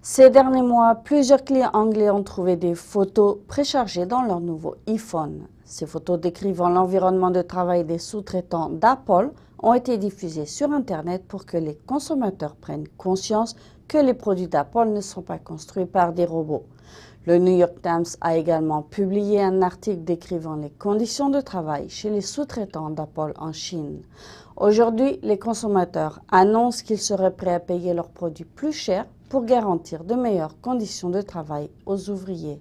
Ces derniers mois, plusieurs clients anglais ont trouvé des photos préchargées dans leur nouveau iPhone. Ces photos décrivant l'environnement de travail des sous-traitants d'Apple ont été diffusées sur Internet pour que les consommateurs prennent conscience que les produits d'Apple ne sont pas construits par des robots. Le New York Times a également publié un article décrivant les conditions de travail chez les sous-traitants d'Apple en Chine. Aujourd'hui, les consommateurs annoncent qu'ils seraient prêts à payer leurs produits plus cher pour garantir de meilleures conditions de travail aux ouvriers.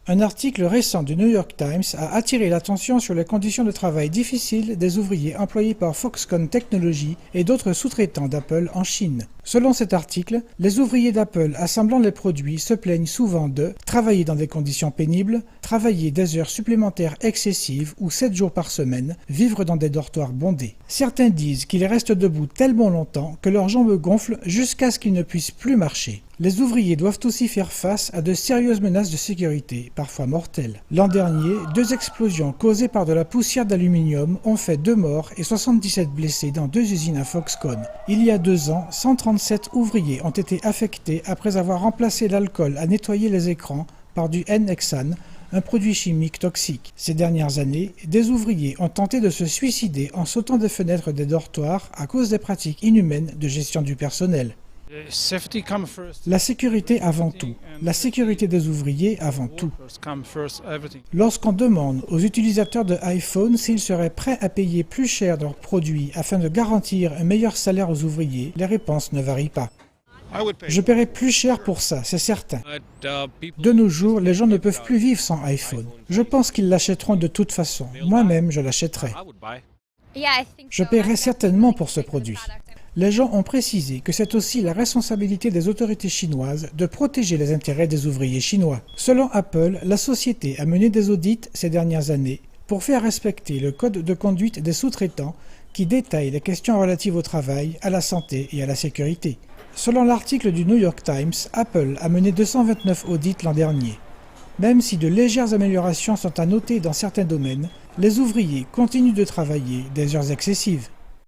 Un article récent du New York Times a attiré l'attention sur les conditions de travail difficiles des ouvriers employés par Foxconn Technologies et d'autres sous-traitants d'Apple en Chine. Selon cet article, les ouvriers d'Apple assemblant les produits se plaignent souvent de travailler dans des conditions pénibles, travailler des heures supplémentaires excessives ou 7 jours par semaine, vivre dans des dortoirs bondés. Certains disent qu'ils restent debout tellement longtemps que leurs jambes gonflent jusqu'à ce qu'ils ne puissent plus marcher. Les ouvriers doivent aussi faire face à de sérieuses menaces de sécurité, parfois mortelles. L'an dernier, 2 explosions causées par de la poussière d'aluminium ont fait 2 morts et 77 blessés dans 2 usines à Foxconn. Il y a 2 ans, 137 ouvriers ont été affectés après avoir remplacé l'alcool à nettoyer les écrans par du N-hexane, un produit chimique toxique. Ces dernières années, des ouvriers ont tenté de se suicider en sautant des fenêtres des dortoirs à cause des pratiques inhumaines de gestion du personnel. La sécurité avant tout. La sécurité des ouvriers avant tout. Lorsqu'on demande aux utilisateurs de iPhone s'ils seraient prêts à payer plus cher leurs produits afin de garantir un meilleur salaire aux ouvriers, les réponses ne varient pas. Je paierai plus cher pour ça, c'est certain. De nos jours, les gens ne peuvent plus vivre sans iPhone. Je pense qu'ils l'achèteront de toute façon. Moi-même, je l'achèterai. Je paierai certainement pour ce produit. Les gens ont précisé que c'est aussi la responsabilité des autorités chinoises de protéger les intérêts des ouvriers chinois. Selon Apple, la société a mené des audits ces dernières années pour faire respecter le code de conduite des sous-traitants qui détaille les questions relatives au travail, à la santé et à la sécurité. Selon l'article du New York Times, Apple a mené 229 audits l'an dernier. Même si de légères améliorations sont à noter dans certains domaines, les ouvriers continuent de travailler des heures excessives.